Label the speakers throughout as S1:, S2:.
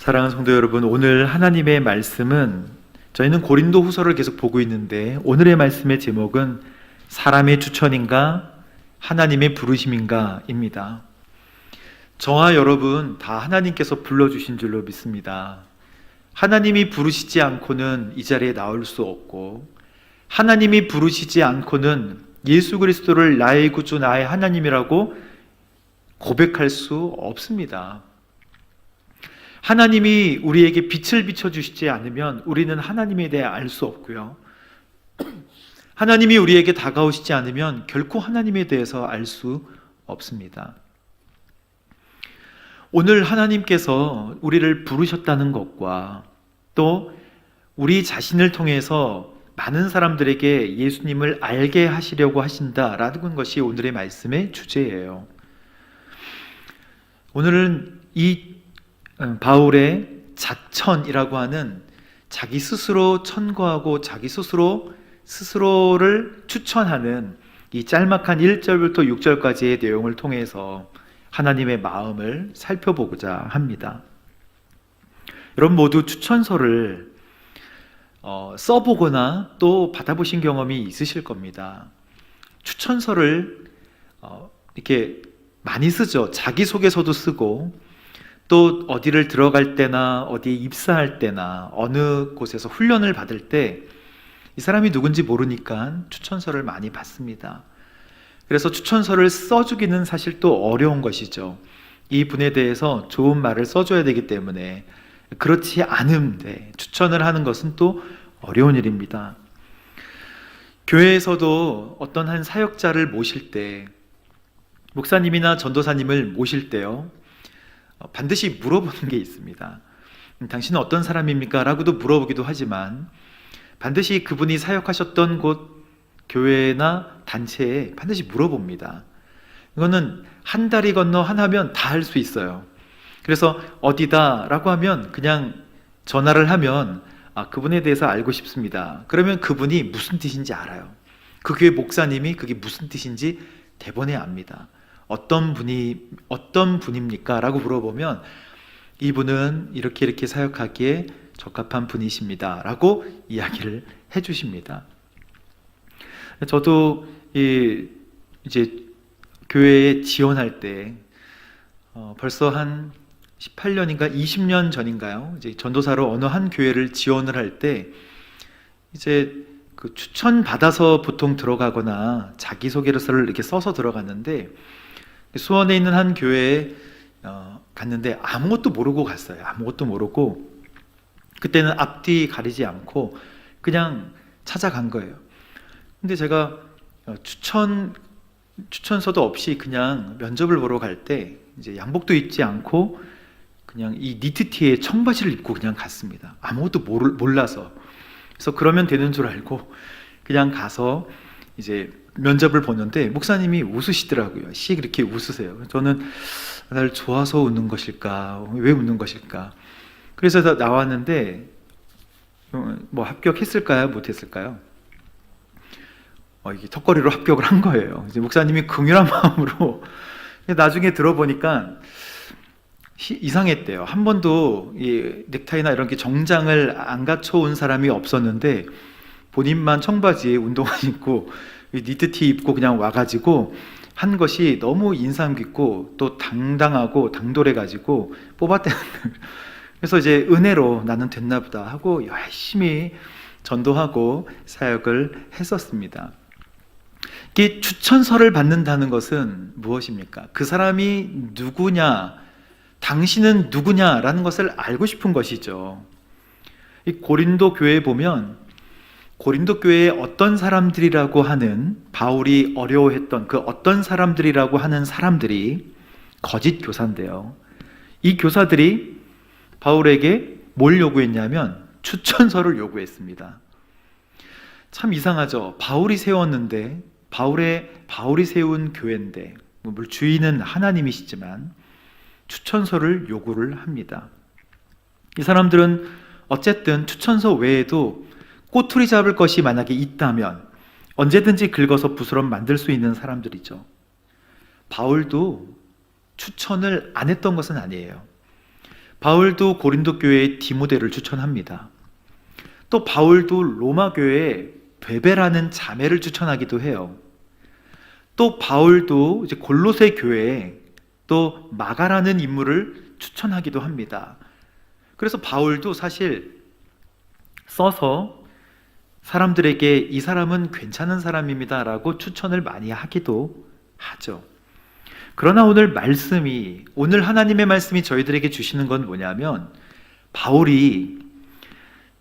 S1: 사랑하는 성도 여러분, 오늘 하나님의 말씀은 저희는 고린도 후서를 계속 보고 있는데 오늘의 말씀의 제목은 사람의 추천인가 하나님의 부르심인가 입니다. 저와 여러분 다 하나님께서 불러주신 줄로 믿습니다. 하나님이 부르시지 않고는 이 자리에 나올 수 없고, 하나님이 부르시지 않고는 예수 그리스도를 나의 구주 나의 하나님이라고 고백할 수 없습니다. 하나님이 우리에게 빛을 비춰주시지 않으면 우리는 하나님에 대해 알 수 없고요, 하나님이 우리에게 다가오시지 않으면 결코 하나님에 대해서 알 수 없습니다. 오늘 하나님께서 우리를 부르셨다는 것과 또 우리 자신을 통해서 많은 사람들에게 예수님을 알게 하시려고 하신다라는 것이 오늘의 말씀의 주제예요. 오늘은 이 바울의 자천이라고 하는 자기 스스로 천거하고 자기 스스로를 추천하는 이 짤막한 1절부터 6절까지의 내용을 통해서 하나님의 마음을 살펴보고자 합니다. 여러분 모두 추천서를 써보거나 또 받아보신 경험이 있으실 겁니다. 추천서를 이렇게 많이 쓰죠. 자기소개서도 쓰고, 또 어디를 들어갈 때나 어디에 입사할 때나 어느 곳에서 훈련을 받을 때 이 사람이 누군지 모르니까 추천서를 많이 받습니다. 그래서 추천서를 써주기는 사실 또 어려운 것이죠. 이 분에 대해서 좋은 말을 써줘야 되기 때문에 그렇지 않은데 추천을 하는 것은 또 어려운 일입니다. 교회에서도 어떤 한 사역자를 모실 때, 목사님이나 전도사님을 모실 때요, 반드시 물어보는 게 있습니다. 당신은 어떤 사람입니까? 라고도 물어보기도 하지만 반드시 그분이 사역하셨던 곳, 교회나 단체에 반드시 물어봅니다. 이거는 한 다리 건너 하나면 다 할 수 있어요. 그래서 어디다 라고 하면 그냥 전화를 하면 그분에 대해서 알고 싶습니다. 그러면 그분이 무슨 뜻인지 알아요. 그 교회 목사님이 그게 무슨 뜻인지 대번에 압니다. 어떤 분입니까? 라고 물어보면 이분은 이렇게 사역하기에 적합한 분이십니다 라고 이야기를 해주십니다. 저도 이제 교회에 지원할 때 벌써 한 18년인가 20년 전인가요? 이제 전도사로 어느 한 교회를 지원을 할 때 이제 그 추천 받아서 보통 들어가거나 자기소개서를 이렇게 써서 들어갔는데, 수원에 있는 한 교회에 갔는데 아무것도 모르고 갔어요. 아무것도 모르고 그때는 앞뒤 가리지 않고 그냥 찾아간 거예요. 근데 제가 추천서도 없이 그냥 면접을 보러 갈 때 이제 양복도 입지 않고 그냥 이 니트티에 청바지를 입고 그냥 갔습니다. 아무것도 몰라서. 그래서 그러면 되는 줄 알고 그냥 가서 이제 면접을 보는데 목사님이 웃으시더라고요. 씩 이렇게 웃으세요. 저는 날 좋아서 웃는 것일까? 왜 웃는 것일까? 그래서 다 나왔는데 뭐 합격했을까요? 못했을까요? 이게 턱걸이로 합격을 한 거예요. 이제 목사님이 긍휼한 마음으로. 나중에 들어보니까 이상했대요. 한 번도 이 넥타이나 이런 게 정장을 안 갖춰온 사람이 없었는데 본인만 청바지에 운동화 입고 니트티 입고 그냥 와가지고 한 것이 너무 인상 깊고 또 당당하고 당돌해가지고 뽑았다는 거예요. 그래서 이제 은혜로 나는 됐나 보다 하고 열심히 전도하고 사역을 했었습니다. 이게 추천서를 받는다는 것은 무엇입니까? 그 사람이 누구냐, 당신은 누구냐라는 것을 알고 싶은 것이죠. 이 고린도 교회에 보면 고린도 교회에 어떤 사람들이라고 하는, 바울이 어려워했던 그 어떤 사람들이라고 하는 사람들이 거짓 교사인데요, 이 교사들이 바울에게 뭘 요구했냐면 추천서를 요구했습니다. 참 이상하죠. 바울이 세웠는데, 바울이 세운 교회인데, 물론 주인은 하나님이시지만 추천서를 요구를 합니다. 이 사람들은 어쨌든 추천서 외에도 꼬투리 잡을 것이 만약에 있다면 언제든지 긁어서 부스럼 만들 수 있는 사람들이죠. 바울도 추천을 안 했던 것은 아니에요. 바울도 고린도 교회에 디모데를 추천합니다. 또 바울도 로마 교회에 베베라는 자매를 추천하기도 해요. 또 바울도 이제 골로새 교회에 또 마가라는 인물을 추천하기도 합니다. 그래서 바울도 사실 써서 사람들에게 이 사람은 괜찮은 사람입니다 라고 추천을 많이 하기도 하죠. 그러나 오늘 하나님의 말씀이 저희들에게 주시는 건 뭐냐면, 바울이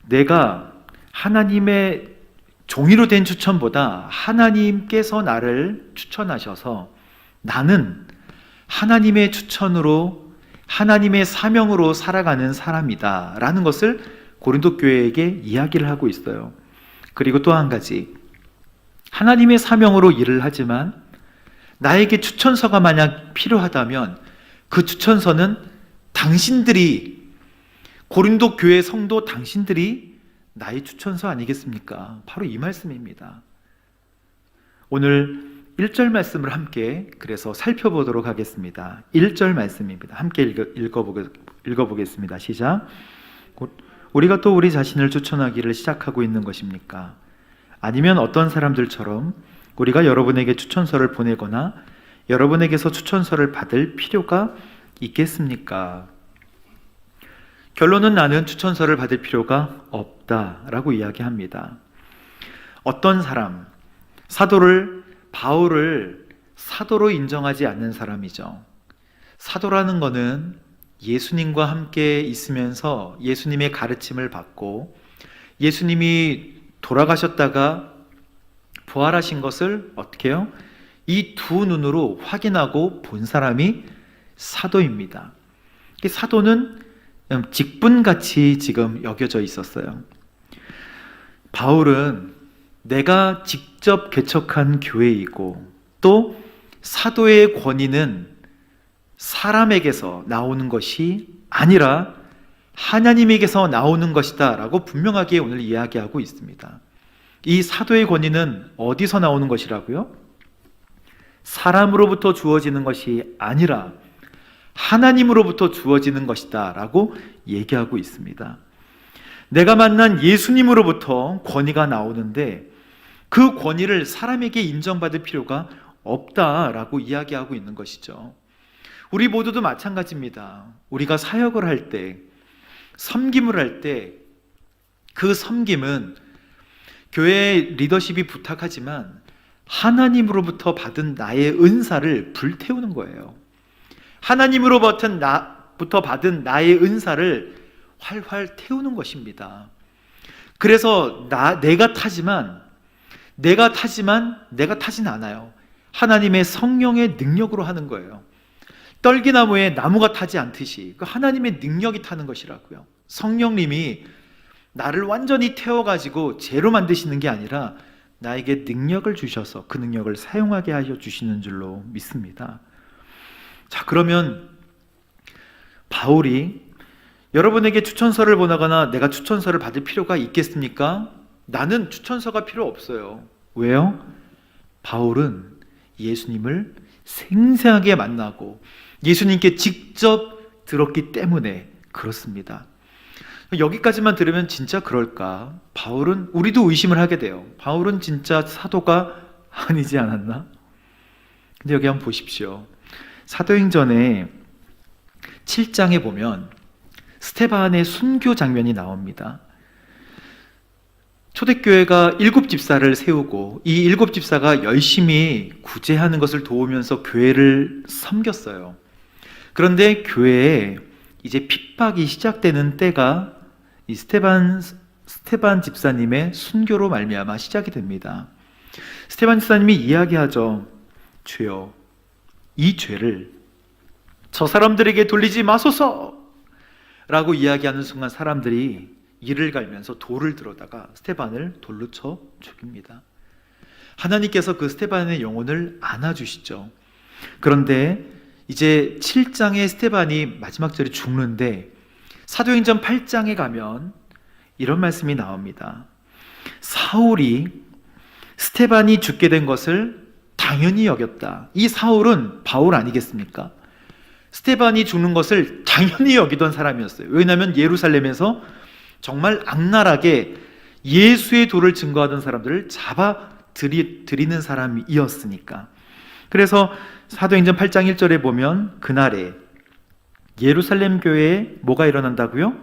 S1: 내가 하나님의 종이로 된 추천보다 하나님께서 나를 추천하셔서 나는 하나님의 추천으로, 하나님의 사명으로 살아가는 사람이다 라는 것을 고린도 교회에게 이야기를 하고 있어요. 그리고 또 한 가지, 하나님의 사명으로 일을 하지만 나에게 추천서가 만약 필요하다면 그 추천서는 당신들이, 고린도 교회 성도 당신들이 나의 추천서 아니겠습니까? 바로 이 말씀입니다. 오늘 1절 말씀을 함께 그래서 살펴보도록 하겠습니다. 1절 말씀입니다. 함께 읽어보겠습니다. 시작. 우리가 또 우리 자신을 추천하기를 시작하고 있는 것입니까? 아니면 어떤 사람들처럼 우리가 여러분에게 추천서를 보내거나 여러분에게서 추천서를 받을 필요가 있겠습니까? 결론은 나는 추천서를 받을 필요가 없다라고 이야기합니다. 어떤 사람, 바울을 사도로 인정하지 않는 사람이죠. 사도라는 것은 예수님과 함께 있으면서 예수님의 가르침을 받고 예수님이 돌아가셨다가 부활하신 것을 어떻게 해요? 이 두 눈으로 확인하고 본 사람이 사도입니다. 사도는 직분같이 지금 여겨져 있었어요. 바울은 내가 직접 개척한 교회이고 또 사도의 권위는 사람에게서 나오는 것이 아니라 하나님에게서 나오는 것이다 라고 분명하게 오늘 이야기하고 있습니다. 이 사도의 권위는 어디서 나오는 것이라고요? 사람으로부터 주어지는 것이 아니라 하나님으로부터 주어지는 것이다 라고 얘기하고 있습니다. 내가 만난 예수님으로부터 권위가 나오는데 그 권위를 사람에게 인정받을 필요가 없다라고 이야기하고 있는 것이죠. 우리 모두도 마찬가지입니다. 우리가 사역을 할 때, 섬김을 할 때 그 섬김은 교회 리더십이 부탁하지만 하나님으로부터 받은 나의 은사를 불태우는 거예요. 하나님으로부터 받은 나의 은사를 활활 태우는 것입니다. 그래서 내가 타지만 내가 타진 않아요. 하나님의 성령의 능력으로 하는 거예요. 떨기나무에 나무가 타지 않듯이 그 하나님의 능력이 타는 것이라고요. 성령님이 나를 완전히 태워가지고 죄로 만드시는 게 아니라 나에게 능력을 주셔서 그 능력을 사용하게 하여 주시는 줄로 믿습니다. 자, 그러면 바울이 여러분에게 추천서를 보내거나 내가 추천서를 받을 필요가 있겠습니까? 나는 추천서가 필요 없어요. 왜요? 바울은 예수님을 생생하게 만나고 예수님께 직접 들었기 때문에 그렇습니다. 여기까지만 들으면 진짜 그럴까? 우리도 의심을 하게 돼요. 바울은 진짜 사도가 아니지 않았나? 근데 여기 한번 보십시오. 사도행전에 7장에 보면 스데반의 순교 장면이 나옵니다. 초대교회가 7집사를 세우고 이 7집사가 열심히 구제하는 것을 도우면서 교회를 섬겼어요. 그런데 교회에 이제 핍박이 시작되는 때가 이 스데반 집사님의 순교로 말미암아 시작이 됩니다. 스데반 집사님이 이야기하죠. 주여, 이 죄를 저 사람들에게 돌리지 마소서 라고 이야기하는 순간 사람들이 이를 갈면서 돌을 들어다가 스데반을 돌로 쳐 죽입니다. 하나님께서 그 스데반의 영혼을 안아주시죠. 그런데 이제 7장에 스데반이 마지막 절에 죽는데 사도행전 8장에 가면 이런 말씀이 나옵니다. 사울이 스데반이 죽게 된 것을 당연히 여겼다. 이 사울은 바울 아니겠습니까? 스데반이 죽는 것을 당연히 여기던 사람이었어요. 왜냐하면 예루살렘에서 정말 악랄하게 예수의 도를 증거하던 사람들을 잡아 들이는 사람이었으니까. 그래서 사도행전 8장 1절에 보면 그날에 예루살렘 교회에 뭐가 일어난다고요?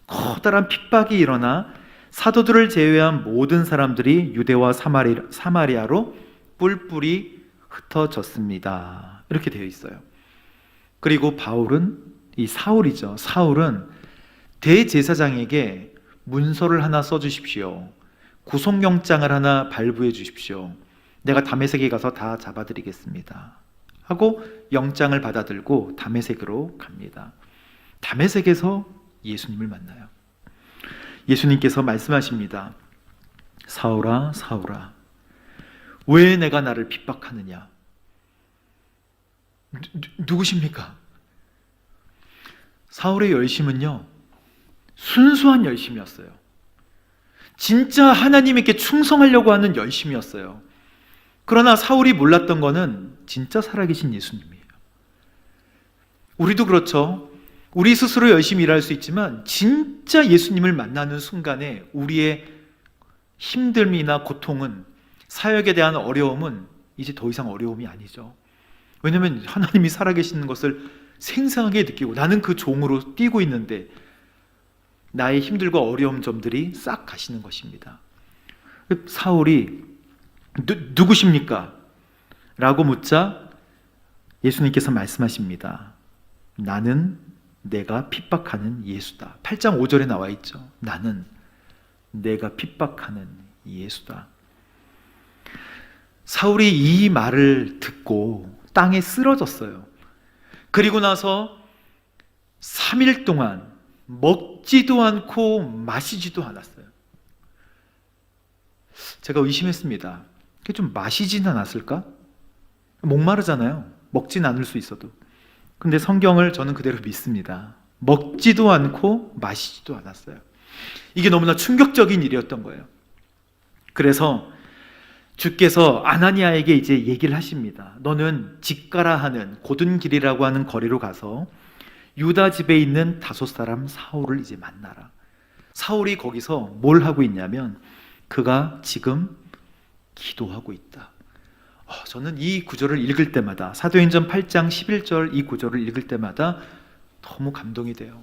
S1: 커다란 핍박이 일어나 사도들을 제외한 모든 사람들이 유대와 사마리아로 뿔뿔이 흩어졌습니다. 이렇게 되어 있어요. 그리고 바울은, 이 사울이죠. 사울은 대제사장에게 문서를 하나 써주십시오. 구속영장을 하나 발부해 주십시오. 내가 다메섹에 가서 다 잡아드리겠습니다. 하고 영장을 받아들고 다메섹으로 갑니다. 다메섹에서 예수님을 만나요. 예수님께서 말씀하십니다. 사울아, 사울아, 왜 내가 나를 핍박하느냐? 누구십니까? 사울의 열심은요, 순수한 열심이었어요. 진짜 하나님께 충성하려고 하는 열심이었어요. 그러나 사울이 몰랐던 거는 진짜 살아계신 예수님이에요. 우리도 그렇죠. 우리 스스로 열심히 일할 수 있지만 진짜 예수님을 만나는 순간에 우리의 힘듦이나 고통은, 사역에 대한 어려움은 이제 더 이상 어려움이 아니죠. 왜냐하면 하나님이 살아계시는 것을 생생하게 느끼고 나는 그 종으로 뛰고 있는데 나의 힘들고 어려움 점들이 싹 가시는 것입니다. 사울이 누구십니까? 라고 묻자 예수님께서 말씀하십니다. 나는 내가 핍박하는 예수다. 8장 5절에 나와 있죠. 나는 내가 핍박하는 예수다. 사울이 이 말을 듣고 땅에 쓰러졌어요. 그리고 나서 3일 동안 먹지도 않고 마시지도 않았어요. 제가 의심했습니다. 좀 마시진 않았을까? 목마르잖아요. 먹진 않을 수 있어도. 근데 성경을 저는 그대로 믿습니다. 먹지도 않고 마시지도 않았어요. 이게 너무나 충격적인 일이었던 거예요. 그래서 주께서 아나니아에게 이제 얘기를 하십니다. 너는 직가라 하는 고든 길이라고 하는 거리로 가서 유다 집에 있는 다섯 사람 사울을 이제 만나라. 사울이 거기서 뭘 하고 있냐면 그가 지금 기도하고 있다. 저는 이 구절을 읽을 때마다, 사도행전 8장 11절 이 구절을 읽을 때마다 너무 감동이 돼요.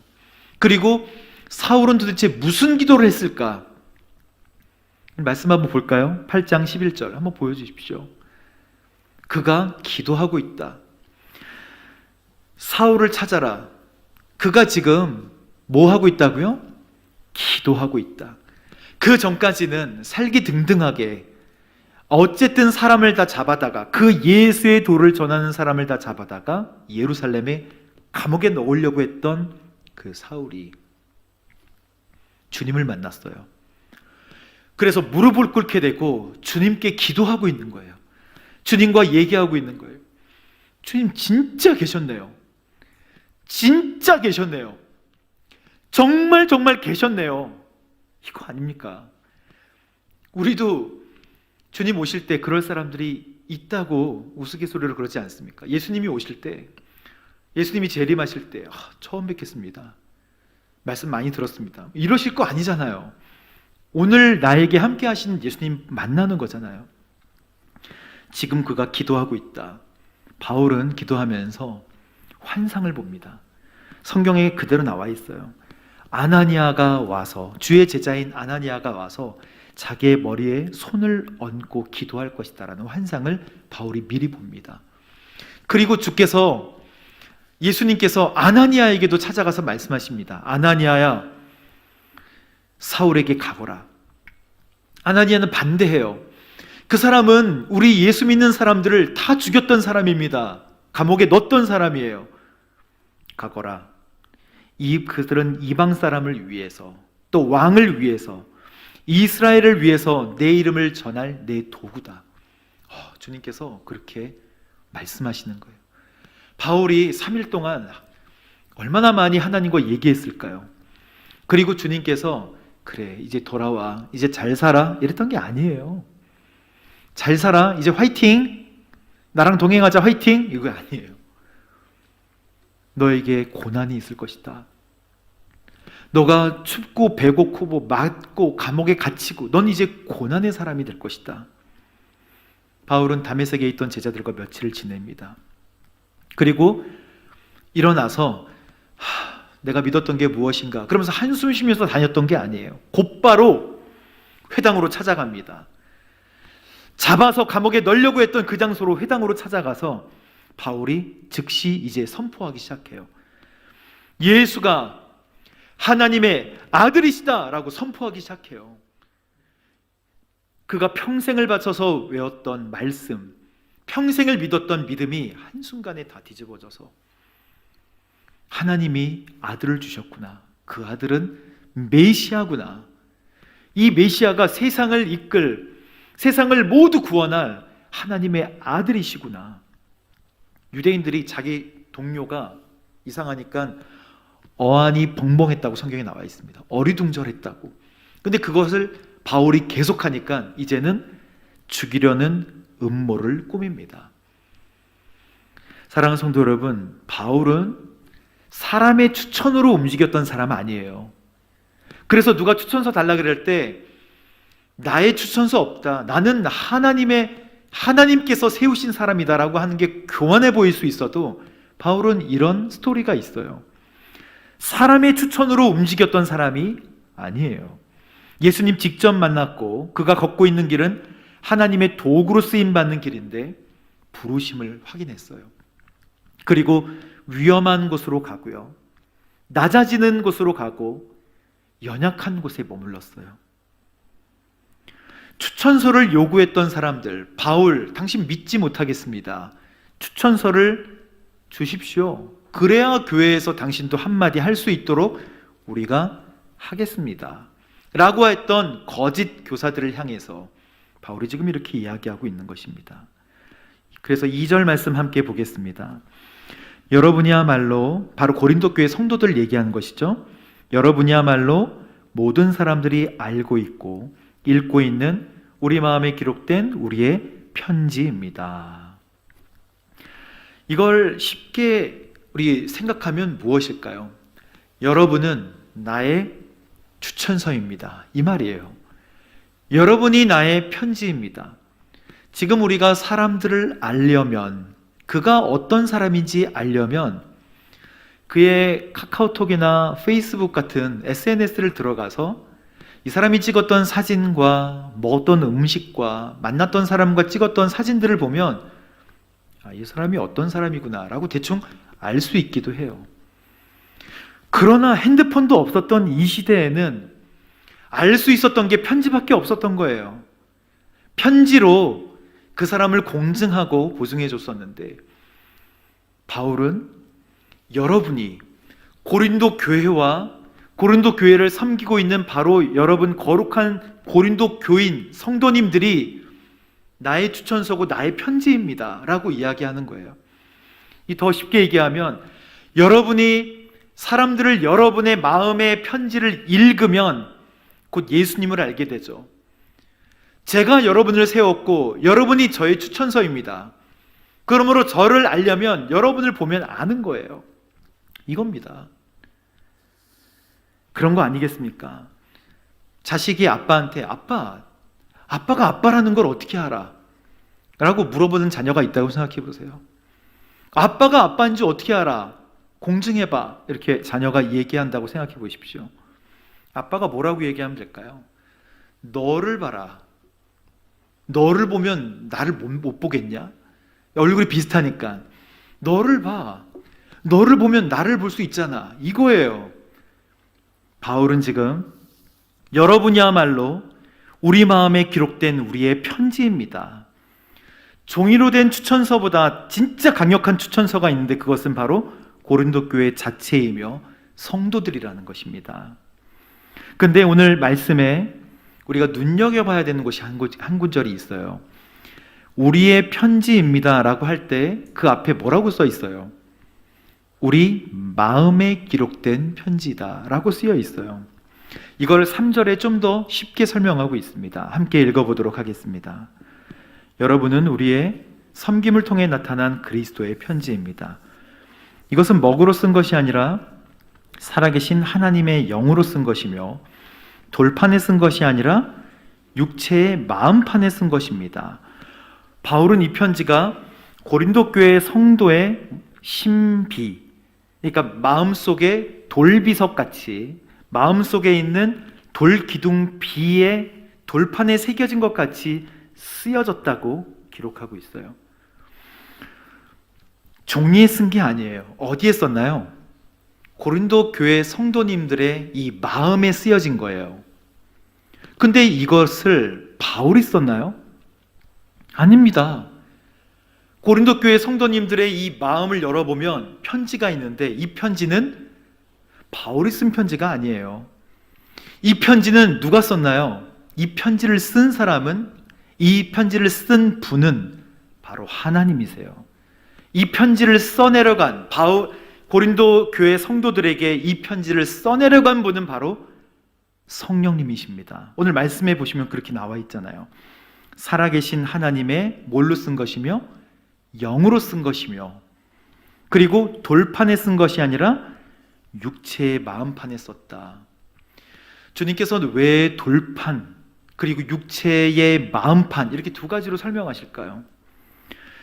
S1: 그리고 사울은 도대체 무슨 기도를 했을까? 말씀 한번 볼까요? 8장 11절 한번 보여주십시오. 그가 기도하고 있다. 사울을 찾아라. 그가 지금 뭐 하고 있다고요? 기도하고 있다. 그 전까지는 살기등등하게 어쨌든 사람을 다 잡아다가, 그 예수의 도를 전하는 사람을 다 잡아다가 예루살렘에 감옥에 넣으려고 했던 그 사울이 주님을 만났어요. 그래서 무릎을 꿇게 되고 주님께 기도하고 있는 거예요. 주님과 얘기하고 있는 거예요. 주님 진짜 계셨네요. 진짜 계셨네요. 정말 계셨네요. 이거 아닙니까? 우리도 주님 오실 때 그럴 사람들이 있다고 우스갯소리로 그러지 않습니까? 예수님이 오실 때, 예수님이 재림하실 때 처음 뵙겠습니다. 말씀 많이 들었습니다. 이러실 거 아니잖아요. 오늘 나에게 함께 하시는 예수님 만나는 거잖아요. 지금 그가 기도하고 있다. 바울은 기도하면서 환상을 봅니다. 성경에 그대로 나와 있어요. 아나니아가 와서, 주의 제자인 아나니아가 와서 자기의 머리에 손을 얹고 기도할 것이다라는 환상을 바울이 미리 봅니다. 그리고 예수님께서 아나니아에게도 찾아가서 말씀하십니다. 아나니아야, 사울에게 가거라. 아나니아는 반대해요. 그 사람은 우리 예수 믿는 사람들을 다 죽였던 사람입니다. 감옥에 넣었던 사람이에요. 가거라. 그들은 이방 사람을 위해서, 또 왕을 위해서, 이스라엘을 위해서 내 이름을 전할 내 도구다. 주님께서 그렇게 말씀하시는 거예요. 바울이 3일 동안 얼마나 많이 하나님과 얘기했을까요? 그리고 주님께서 그래, 이제 돌아와, 이제 잘 살아, 이랬던 게 아니에요. 잘 살아, 이제 화이팅, 나랑 동행하자, 화이팅, 이거 아니에요. 너에게 고난이 있을 것이다. 너가 춥고 배고프고 맞고 감옥에 갇히고 넌 이제 고난의 사람이 될 것이다. 바울은 다메섹에 있던 제자들과 며칠을 지냅니다. 그리고 일어나서 내가 믿었던 게 무엇인가 그러면서 한숨 쉬면서 다녔던 게 아니에요. 곧바로 회당으로 찾아갑니다. 잡아서 감옥에 넣으려고 했던 그 장소로 회당으로 찾아가서 바울이 즉시 이제 선포하기 시작해요. 예수가 하나님의 아들이시다 라고 선포하기 시작해요. 그가 평생을 바쳐서 외웠던 말씀, 평생을 믿었던 믿음이 한순간에 다 뒤집어져서 하나님이 아들을 주셨구나. 그 아들은 메시아구나. 이 메시아가 세상을 이끌, 세상을 모두 구원할 하나님의 아들이시구나. 유대인들이 자기 동료가 이상하니까 어안이 벙벙했다고 성경에 나와 있습니다. 어리둥절했다고. 근데 그것을 바울이 계속하니까 이제는 죽이려는 음모를 꾸밉니다. 사랑하는 성도 여러분, 바울은 사람의 추천으로 움직였던 사람 아니에요. 그래서 누가 추천서 달라 그럴 때 나의 추천서 없다. 나는 하나님께서 세우신 사람이다라고 하는 게 교만해 보일 수 있어도 바울은 이런 스토리가 있어요. 사람의 추천으로 움직였던 사람이 아니에요. 예수님 직접 만났고 그가 걷고 있는 길은 하나님의 도구로 쓰임받는 길인데 부르심을 확인했어요. 그리고 위험한 곳으로 가고요. 낮아지는 곳으로 가고 연약한 곳에 머물렀어요. 추천서를 요구했던 사람들, 바울, 당신 믿지 못하겠습니다. 추천서를 주십시오. 그래야 교회에서 당신도 한마디 할 수 있도록 우리가 하겠습니다. 라고 했던 거짓 교사들을 향해서 바울이 지금 이렇게 이야기하고 있는 것입니다. 그래서 2절 말씀 함께 보겠습니다. 여러분이야말로, 바로 고린도 교회 성도들 얘기하는 것이죠. 여러분이야말로 모든 사람들이 알고 있고 읽고 있는 우리 마음에 기록된 우리의 편지입니다. 이걸 쉽게 우리 생각하면 무엇일까요? 여러분은 나의 추천서입니다. 이 말이에요. 여러분이 나의 편지입니다. 지금 우리가 사람들을 알려면, 그가 어떤 사람인지 알려면 그의 카카오톡이나 페이스북 같은 SNS를 들어가서 이 사람이 찍었던 사진과 먹었던 음식과 만났던 사람과 찍었던 사진들을 보면 이 사람이 어떤 사람이구나 라고 대충 알 수 있기도 해요. 그러나 핸드폰도 없었던 이 시대에는 알 수 있었던 게 편지밖에 없었던 거예요. 편지로 그 사람을 공증하고 보증해 줬었는데 바울은 여러분이 고린도 교회와 고린도 교회를 섬기고 있는 바로 여러분 거룩한 고린도 교인 성도님들이 나의 추천서고 나의 편지입니다 라고 이야기하는 거예요. 더 쉽게 얘기하면 여러분이 사람들을 여러분의 마음의 편지를 읽으면 곧 예수님을 알게 되죠. 제가 여러분을 세웠고 여러분이 저의 추천서입니다. 그러므로 저를 알려면 여러분을 보면 아는 거예요. 이겁니다. 그런 거 아니겠습니까? 자식이 아빠한테 아빠가 아빠라는 걸 어떻게 알아? 라고 물어보는 자녀가 있다고 생각해 보세요. 아빠가 아빠인지 어떻게 알아? 공증해봐. 이렇게 자녀가 얘기한다고 생각해 보십시오. 아빠가 뭐라고 얘기하면 될까요? 너를 봐라. 너를 보면 나를 못 보겠냐? 얼굴이 비슷하니까. 너를 봐. 너를 보면 나를 볼 수 있잖아. 이거예요. 바울은 지금 여러분이야말로 우리 마음에 기록된 우리의 편지입니다. 종이로 된 추천서보다 진짜 강력한 추천서가 있는데 그것은 바로 고린도 교회 자체이며 성도들이라는 것입니다. 근데 오늘 말씀에 우리가 눈여겨봐야 되는 것이 한 구절이 있어요. 우리의 편지입니다 라고 할 때 그 앞에 뭐라고 써 있어요? 우리 마음에 기록된 편지다 라고 쓰여 있어요. 이걸 3절에 좀 더 쉽게 설명하고 있습니다. 함께 읽어보도록 하겠습니다. 여러분은 우리의 섬김을 통해 나타난 그리스도의 편지입니다. 이것은 먹으로 쓴 것이 아니라 살아계신 하나님의 영으로 쓴 것이며 돌판에 쓴 것이 아니라 육체의 마음판에 쓴 것입니다. 바울은 이 편지가 고린도 교회 성도의 심비, 그러니까 마음속에 돌비석 같이 마음속에 있는 돌기둥 비에 돌판에 새겨진 것 같이 쓰여졌다고 기록하고 있어요. 종이에 쓴 게 아니에요. 어디에 썼나요? 고린도 교회 성도님들의 이 마음에 쓰여진 거예요. 근데 이것을 바울이 썼나요? 아닙니다. 고린도 교회 성도님들의 이 마음을 열어보면 편지가 있는데 이 편지는 바울이 쓴 편지가 아니에요. 이 편지는 누가 썼나요? 이 편지를 쓴 사람은, 이 편지를 쓴 분은 바로 하나님이세요. 이 편지를 써내려간 고린도 교회 성도들에게 이 편지를 써내려간 분은 바로 성령님이십니다. 오늘 말씀해 보시면 그렇게 나와 있잖아요. 살아계신 하나님의 뭘로 쓴 것이며 영으로 쓴 것이며 그리고 돌판에 쓴 것이 아니라 육체의 마음판에 썼다. 주님께서는 왜 돌판 그리고 육체의 마음판 이렇게 두 가지로 설명하실까요?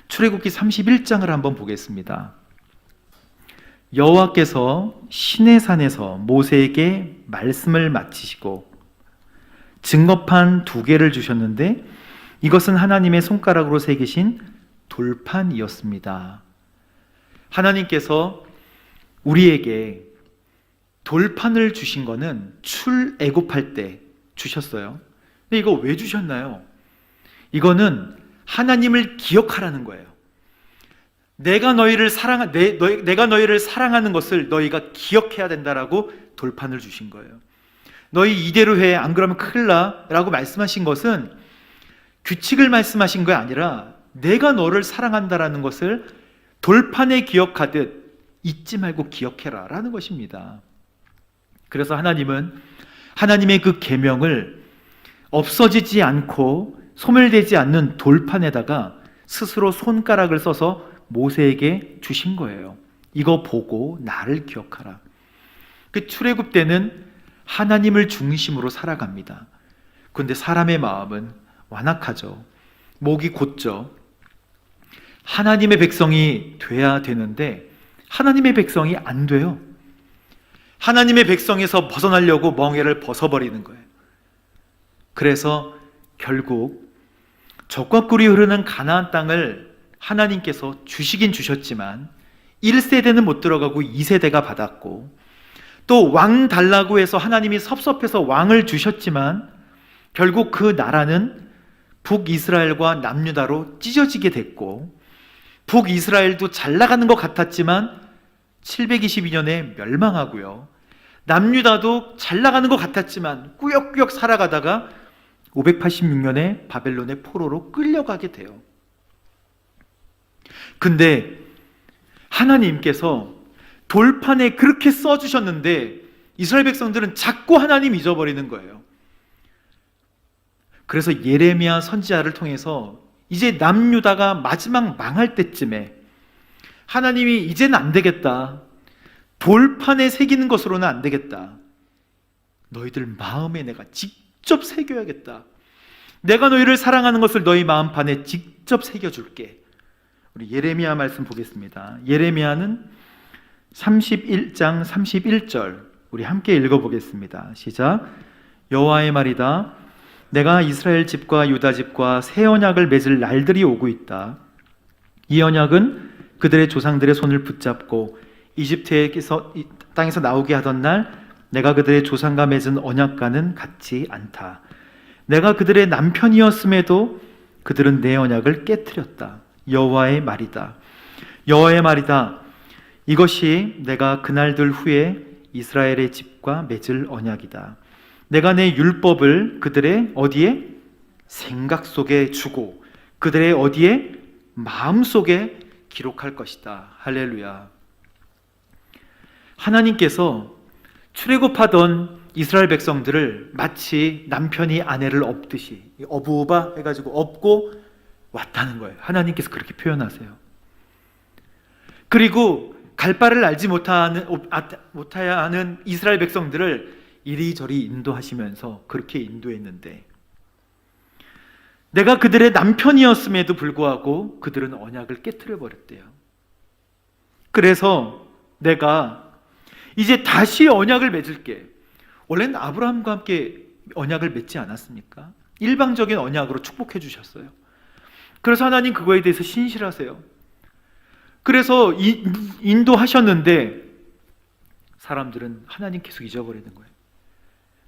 S1: 출애굽기 31장을 한번 보겠습니다. 여호와께서 시내산에서 모세에게 말씀을 마치시고 증거판 2개를 주셨는데 이것은 하나님의 손가락으로 새기신 돌판이었습니다. 하나님께서 우리에게 돌판을 주신 거는 출애굽할 때 주셨어요. 근데 이거 왜 주셨나요? 이거는 하나님을 기억하라는 거예요. 내가 너희를 사랑하는 것을 너희가 기억해야 된다라고 돌판을 주신 거예요. 너희 이대로 해, 안 그러면 큰일 나 라고 말씀하신 것은 규칙을 말씀하신 게 아니라 내가 너를 사랑한다라는 것을 돌판에 기억하듯 잊지 말고 기억해라 라는 것입니다. 그래서 하나님은 하나님의 그 계명을 없어지지 않고 소멸되지 않는 돌판에다가 스스로 손가락을 써서 모세에게 주신 거예요. 이거 보고 나를 기억하라. 그 출애굽 때는 하나님을 중심으로 살아갑니다. 그런데 사람의 마음은 완악하죠. 목이 곧죠. 하나님의 백성이 돼야 되는데 하나님의 백성이 안 돼요. 하나님의 백성에서 벗어나려고 멍에를 벗어버리는 거예요. 그래서 결국 젖과 꿀이 흐르는 가나안 땅을 하나님께서 주시긴 주셨지만 1세대는 못 들어가고 2세대가 받았고 또 왕 달라고 해서 하나님이 섭섭해서 왕을 주셨지만 결국 그 나라는 북이스라엘과 남유다로 찢어지게 됐고 북이스라엘도 잘 나가는 것 같았지만 722년에 멸망하고요. 남유다도 잘 나가는 것 같았지만 꾸역꾸역 살아가다가 586년에 바벨론의 포로로 끌려가게 돼요. 근데 하나님께서 돌판에 그렇게 써주셨는데 이스라엘 백성들은 자꾸 하나님 잊어버리는 거예요. 그래서 예레미야 선지자를 통해서 이제 남유다가 마지막 망할 때쯤에 하나님이 이제는 안 되겠다. 돌판에 새기는 것으로는 안 되겠다. 너희들 마음에 내가 직접 새겨야겠다. 내가 너희를 사랑하는 것을 너희 마음판에 직접 새겨줄게. 우리 예레미야 말씀 보겠습니다. 예레미야는 31장 31절 우리 함께 읽어보겠습니다. 시작. 여호와의 말이다. 내가 이스라엘 집과 유다 집과 새 언약을 맺을 날들이 오고 있다. 이 언약은 그들의 조상들의 손을 붙잡고 이집트에서 땅에서 나오게 하던 날 내가 그들의 조상과 맺은 언약과는 같지 않다. 내가 그들의 남편이었음에도 그들은 내 언약을 깨트렸다. 여호와의 말이다. 여호와의 말이다. 이것이 내가 그날들 후에 이스라엘의 집과 맺을 언약이다. 내가 내 율법을 그들의 어디에? 생각 속에 주고 그들의 어디에? 마음 속에 기록할 것이다. 할렐루야. 하나님께서 출애굽하던 이스라엘 백성들을 마치 남편이 아내를 업듯이 어부바 해가지고 업고 왔다는 거예요. 하나님께서 그렇게 표현하세요. 그리고 갈 바를 알지 못해야 하는 이스라엘 백성들을 이리저리 인도하시면서 그렇게 인도했는데, 내가 그들의 남편이었음에도 불구하고 그들은 언약을 깨트려 버렸대요. 그래서 내가 이제 다시 언약을 맺을게. 원래는 아브라함과 함께 언약을 맺지 않았습니까? 일방적인 언약으로 축복해 주셨어요. 그래서 하나님 그거에 대해서 신실하세요. 그래서 인도하셨는데 사람들은 하나님 계속 잊어버리는 거예요.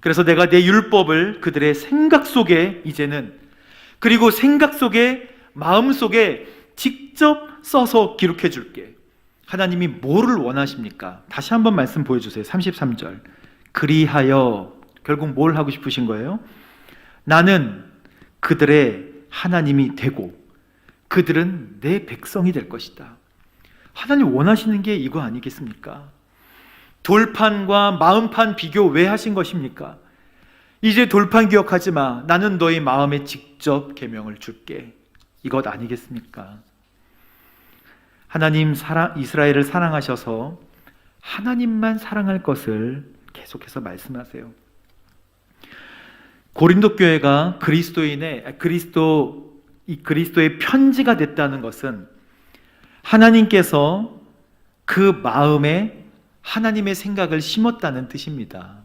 S1: 그래서 내가 내 율법을 그들의 생각 속에 이제는, 그리고 생각 속에, 마음 속에 직접 써서 기록해 줄게. 하나님이 뭐를 원하십니까? 다시 한번 말씀 보여주세요. 33절. 그리하여, 결국 뭘 하고 싶으신 거예요? 나는 그들의 하나님이 되고 그들은 내 백성이 될 것이다. 하나님 원하시는 게 이거 아니겠습니까? 돌판과 마음판 비교 왜 하신 것입니까? 이제 돌판 기억하지 마. 나는 너희 마음에 직접 계명을 줄게. 이것 아니겠습니까? 하나님 이스라엘을 사랑하셔서 하나님만 사랑할 것을 계속해서 말씀하세요. 고린도 교회가 그리스도의 편지가 됐다는 것은 하나님께서 그 마음에 하나님의 생각을 심었다는 뜻입니다.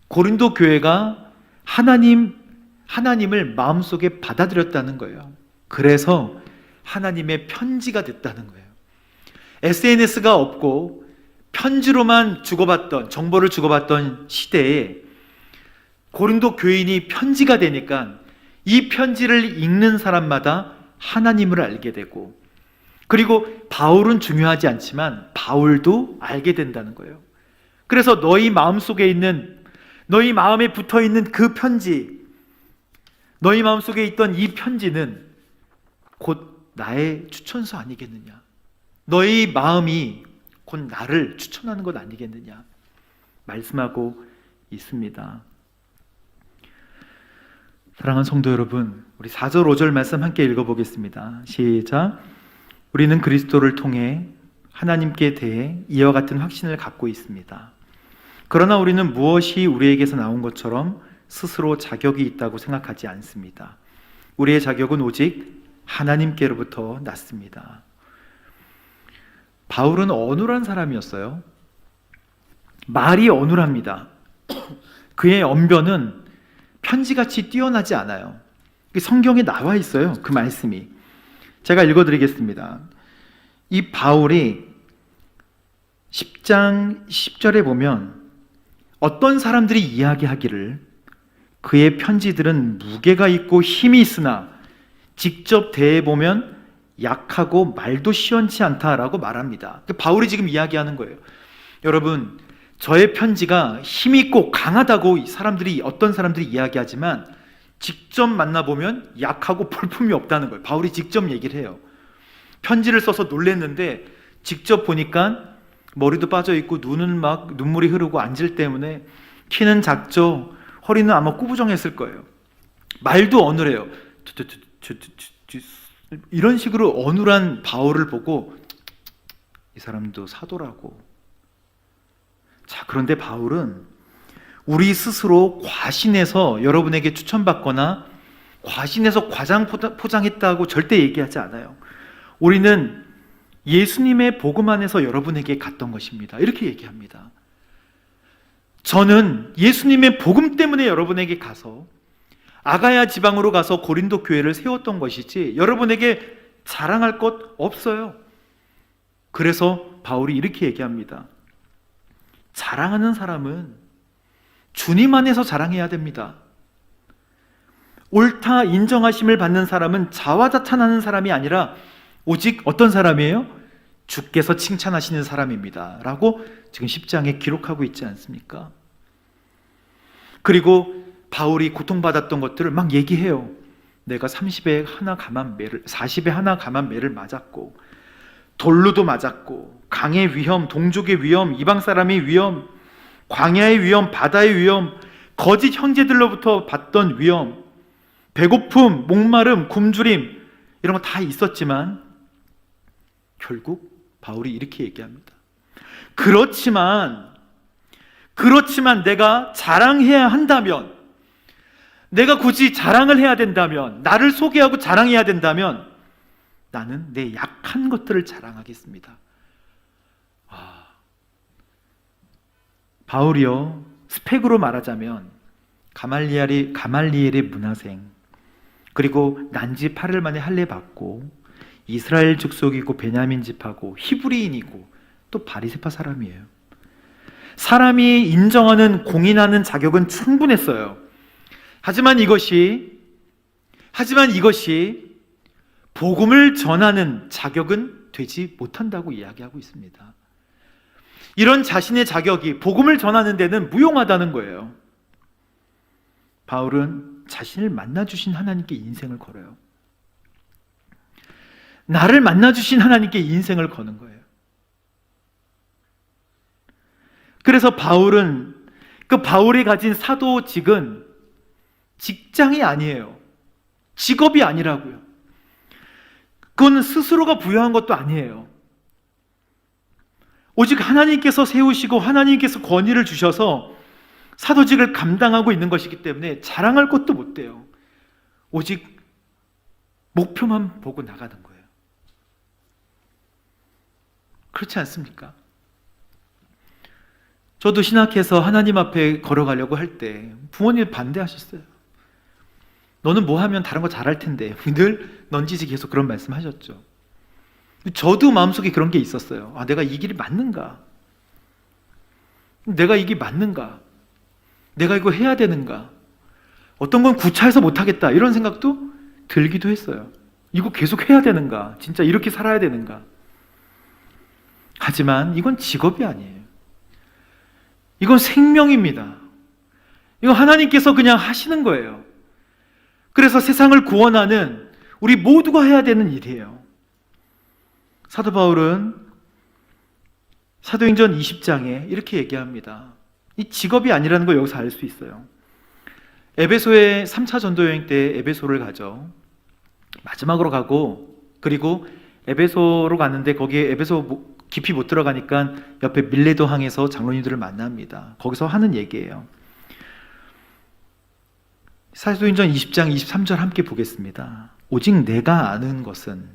S1: 고린도 교회가 하나님을 마음속에 받아들였다는 거예요. 그래서 하나님의 편지가 됐다는 거예요. SNS가 없고 편지로만 정보를 주고받던 시대에 고린도 교인이 편지가 되니까 이 편지를 읽는 사람마다 하나님을 알게 되고, 그리고 바울은 중요하지 않지만 바울도 알게 된다는 거예요. 그래서 너희 마음속에 있는, 너희 마음에 붙어있는 그 편지, 너희 마음속에 있던 이 편지는 곧 나의 추천서 아니겠느냐. 너희 마음이 곧 나를 추천하는 것 아니겠느냐 말씀하고 있습니다. 사랑하는 성도 여러분, 우리 4절 5절 말씀 함께 읽어보겠습니다. 시작. 우리는 그리스도를 통해 하나님께 대해 이와 같은 확신을 갖고 있습니다. 그러나 우리는 무엇이 우리에게서 나온 것처럼 스스로 자격이 있다고 생각하지 않습니다. 우리의 자격은 오직 하나님께로부터 났습니다. 바울은 어눌한 사람이었어요. 말이 어눌합니다. 그의 언변은 편지같이 뛰어나지 않아요. 성경에 나와 있어요. 그 말씀이. 제가 읽어드리겠습니다. 이 바울이 10장 10절에 보면 어떤 사람들이 이야기하기를 그의 편지들은 무게가 있고 힘이 있으나 직접 대해보면 약하고 말도 시원치 않다라고 말합니다. 바울이 지금 이야기하는 거예요. 여러분, 저의 편지가 힘이 있고 강하다고 어떤 사람들이 이야기하지만 직접 만나보면 약하고 볼품이 없다는 거예요. 바울이 직접 얘기를 해요. 편지를 써서 놀랬는데 직접 보니까 머리도 빠져있고 눈은 막 눈물이 흐르고 안질 때문에 키는 작죠. 허리는 아마 꾸부정했을 거예요. 말도 어눌해요. 이런 식으로 어눌한 바울을 보고 이 사람도 사도라고. 자, 그런데 바울은 우리 스스로 과신해서 여러분에게 추천받거나 과신해서 과장 포장했다고 절대 얘기하지 않아요. 우리는 예수님의 복음 안에서 여러분에게 갔던 것입니다. 이렇게 얘기합니다. 저는 예수님의 복음 때문에 여러분에게 가서 아가야 지방으로 가서 고린도 교회를 세웠던 것이지 여러분에게 자랑할 것 없어요. 그래서 바울이 이렇게 얘기합니다. 자랑하는 사람은 주님 안에서 자랑해야 됩니다. 옳다 인정하심을 받는 사람은 자화자찬하는 사람이 아니라 오직 어떤 사람이에요? 주께서 칭찬하시는 사람입니다 라고 지금 10장에 기록하고 있지 않습니까? 그리고 바울이 고통받았던 것들을 막 얘기해요. 내가 40에 하나 감한 매를 맞았고 돌로도 맞았고 강의 위험, 동족의 위험, 이방 사람의 위험, 광야의 위험, 바다의 위험, 거짓 형제들로부터 받던 위험, 배고픔, 목마름, 굶주림 이런 거 다 있었지만 결국 바울이 이렇게 얘기합니다. 그렇지만 내가 자랑해야 한다면, 내가 굳이 자랑을 해야 된다면, 나를 소개하고 자랑해야 된다면 나는 내 약한 것들을 자랑하겠습니다. 바울이요, 스펙으로 말하자면 가말리엘의 문화생, 그리고 난지 8일 만에 할례 받고 이스라엘 족속이고 베냐민 집하고 히브리인이고 또 바리새파 사람이에요. 사람이 인정하는, 공인하는 자격은 충분했어요. 하지만 이것이 복음을 전하는 자격은 되지 못한다고 이야기하고 있습니다. 이런 자신의 자격이 복음을 전하는 데는 무용하다는 거예요. 바울은 자신을 만나주신 하나님께 인생을 걸어요. 나를 만나주신 하나님께 인생을 거는 거예요. 그래서 바울은, 그 바울이 가진 사도직은 직장이 아니에요. 직업이 아니라고요. 그건 스스로가 부여한 것도 아니에요. 오직 하나님께서 세우시고 하나님께서 권위를 주셔서 사도직을 감당하고 있는 것이기 때문에 자랑할 것도 못 돼요. 오직 목표만 보고 나가는 거예요. 그렇지 않습니까? 저도 신학해서 하나님 앞에 걸어가려고 할 때 부모님이 반대하셨어요. 너는 뭐 하면 다른 거 잘할 텐데. 늘 넌지시 계속 그런 말씀 하셨죠. 저도 마음속에 그런 게 있었어요. 내가 이 길이 맞는가? 내가 이게 맞는가? 내가 이거 해야 되는가? 어떤 건 구차해서 못하겠다, 이런 생각도 들기도 했어요. 이거 계속 해야 되는가? 진짜 이렇게 살아야 되는가? 하지만 이건 직업이 아니에요. 이건 생명입니다. 이거 하나님께서 그냥 하시는 거예요. 그래서 세상을 구원하는 우리 모두가 해야 되는 일이에요. 사도 바울은 사도행전 20장에 이렇게 얘기합니다. 이 직업이 아니라는 걸 여기서 알 수 있어요. 에베소의 3차 전도여행 때 에베소를 가죠. 마지막으로 가고, 그리고 에베소로 갔는데 거기에 에베소 깊이 못 들어가니까 옆에 밀레도 항에서 장로님들을 만납니다. 거기서 하는 얘기예요. 사도행전 20장 23절 함께 보겠습니다. 오직 내가 아는 것은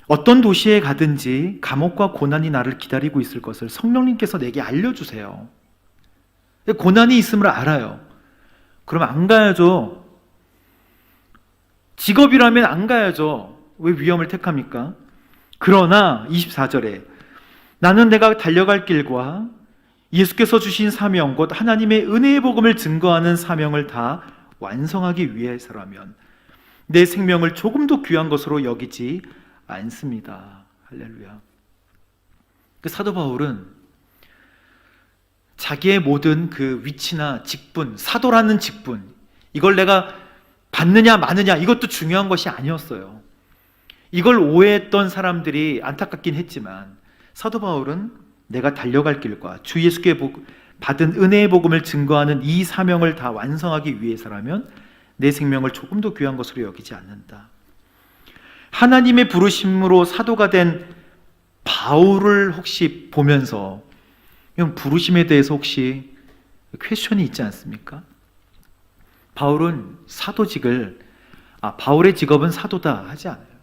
S1: 어떤 도시에 가든지 감옥과 고난이 나를 기다리고 있을 것을 성령님께서 내게 알려주세요. 고난이 있음을 알아요. 그럼 안 가야죠. 직업이라면 안 가야죠. 왜 위험을 택합니까? 그러나 24절에 나는 내가 달려갈 길과 예수께서 주신 사명, 곧 하나님의 은혜의 복음을 증거하는 사명을 다 완성하기 위해서라면 내 생명을 조금도 귀한 것으로 여기지 않습니다. 할렐루야. 그 사도 바울은 자기의 모든 그 위치나 직분, 사도라는 직분, 이걸 내가 받느냐 마느냐 이것도 중요한 것이 아니었어요. 이걸 오해했던 사람들이 안타깝긴 했지만 사도 바울은 내가 달려갈 길과 주 예수께 받은 은혜의 복음을 증거하는 이 사명을 다 완성하기 위해서라면 내 생명을 조금도 귀한 것으로 여기지 않는다. 하나님의 부르심으로 사도가 된 바울을 혹시 보면서 이런 부르심에 대해서 혹시 퀘스천이 있지 않습니까? 바울은 사도직을 바울의 직업은 사도다 하지 않아요.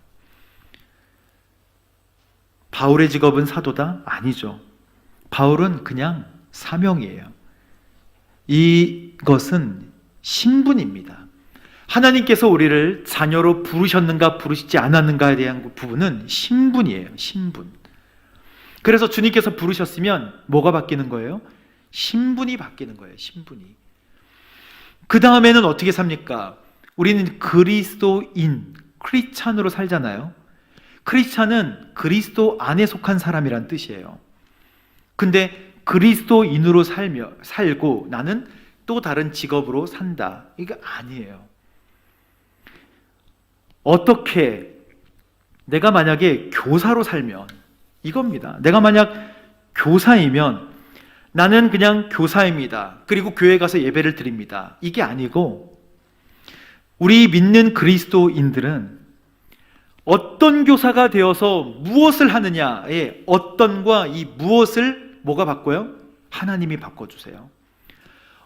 S1: 바울의 직업은 사도다? 아니죠. 바울은 그냥 사명이에요. 이것은 신분입니다. 하나님께서 우리를 자녀로 부르셨는가 부르시지 않았는가에 대한 부분은 신분이에요. 신분. 그래서 주님께서 부르셨으면 뭐가 바뀌는 거예요? 신분이 바뀌는 거예요. 신분이. 그 다음에는 어떻게 삽니까? 우리는 그리스도인, 크리스찬으로 살잖아요. 크리스찬은 그리스도 안에 속한 사람이란 뜻이에요. 근데 그리스도인으로 살고 나는 또 다른 직업으로 산다. 이거 아니에요. 어떻게 내가 만약에 교사로 살면 이겁니다. 내가 만약 교사이면 나는 그냥 교사입니다. 그리고 교회 가서 예배를 드립니다. 이게 아니고 우리 믿는 그리스도인들은 어떤 교사가 되어서 무엇을 하느냐의 어떤과 이 무엇을 뭐가 바꿔요? 하나님이 바꿔주세요.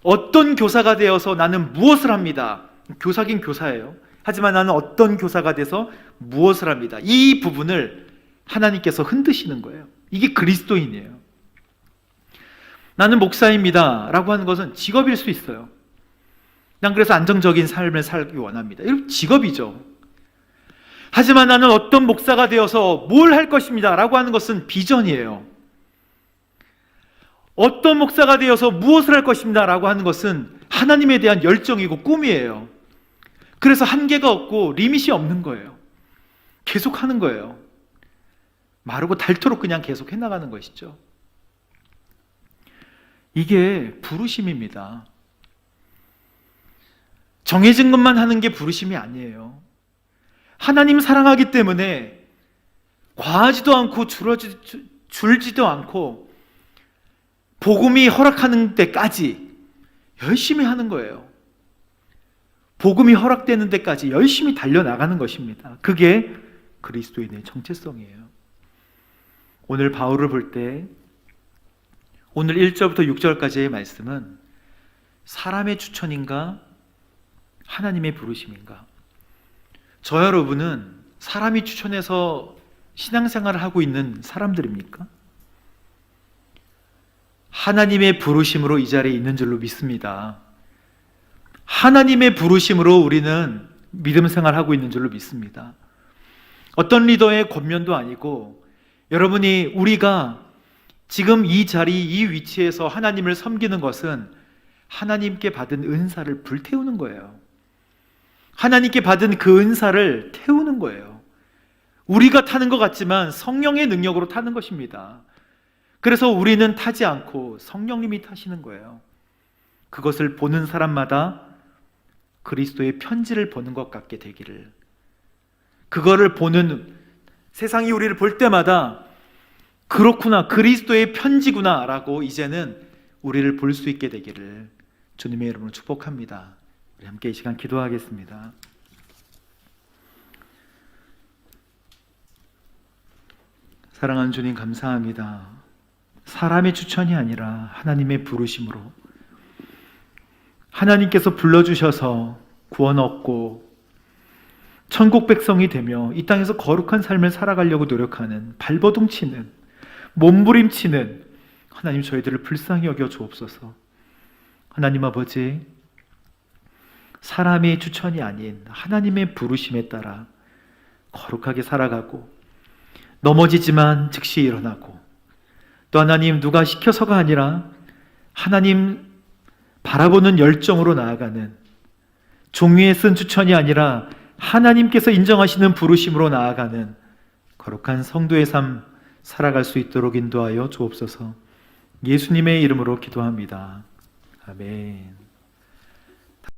S1: 어떤 교사가 되어서 나는 무엇을 합니다. 교사긴 교사예요. 하지만 나는 어떤 교사가 돼서 무엇을 합니다. 이 부분을 하나님께서 흔드시는 거예요. 이게 그리스도인이에요. 나는 목사입니다 라고 하는 것은 직업일 수 있어요. 난 그래서 안정적인 삶을 살기 원합니다. 이건 직업이죠. 하지만 나는 어떤 목사가 되어서 뭘 할 것입니다 라고 하는 것은 비전이에요. 어떤 목사가 되어서 무엇을 할 것입니다 라고 하는 것은 하나님에 대한 열정이고 꿈이에요. 그래서 한계가 없고 리밋이 없는 거예요. 계속 하는 거예요. 마르고 닳도록 그냥 계속 해나가는 것이죠. 이게 부르심입니다. 정해진 것만 하는 게 부르심이 아니에요. 하나님 사랑하기 때문에 과하지도 않고 줄지도 않고 복음이 허락하는 데까지 열심히 하는 거예요. 복음이 허락되는 데까지 열심히 달려나가는 것입니다. 그게 그리스도인의 정체성이에요. 오늘 바울을 볼 때 오늘 1절부터 6절까지의 말씀은 사람의 추천인가 하나님의 부르심인가? 저 여러분은 사람이 추천해서 신앙생활을 하고 있는 사람들입니까? 하나님의 부르심으로 이 자리에 있는 줄로 믿습니다. 하나님의 부르심으로 우리는 믿음 생활하고 있는 줄로 믿습니다. 어떤 리더의 권면도 아니고 여러분이 우리가 지금 이 자리, 이 위치에서 하나님을 섬기는 것은 하나님께 받은 은사를 불태우는 거예요. 하나님께 받은 그 은사를 태우는 거예요. 우리가 타는 것 같지만 성령의 능력으로 타는 것입니다. 그래서 우리는 타지 않고 성령님이 타시는 거예요. 그것을 보는 사람마다 그리스도의 편지를 보는 것 같게 되기를, 그거를 보는 세상이 우리를 볼 때마다 그렇구나, 그리스도의 편지구나 라고 이제는 우리를 볼 수 있게 되기를 주님의 이름으로 축복합니다. 우리 함께 이 시간 기도하겠습니다. 사랑하는 주님, 감사합니다. 사람의 추천이 아니라 하나님의 부르심으로 하나님께서 불러주셔서 구원 얻고 천국 백성이 되며 이 땅에서 거룩한 삶을 살아가려고 노력하는, 발버둥치는, 몸부림치는 하나님, 저희들을 불쌍히 여겨 주옵소서. 하나님 아버지, 사람의 추천이 아닌 하나님의 부르심에 따라 거룩하게 살아가고 넘어지지만 즉시 일어나고, 또 하나님, 누가 시켜서가 아니라 하나님 바라보는 열정으로 나아가는, 종이에 쓴 추천이 아니라 하나님께서 인정하시는 부르심으로 나아가는 거룩한 성도의 삶 살아갈 수 있도록 인도하여 주옵소서. 예수님의 이름으로 기도합니다. 아멘.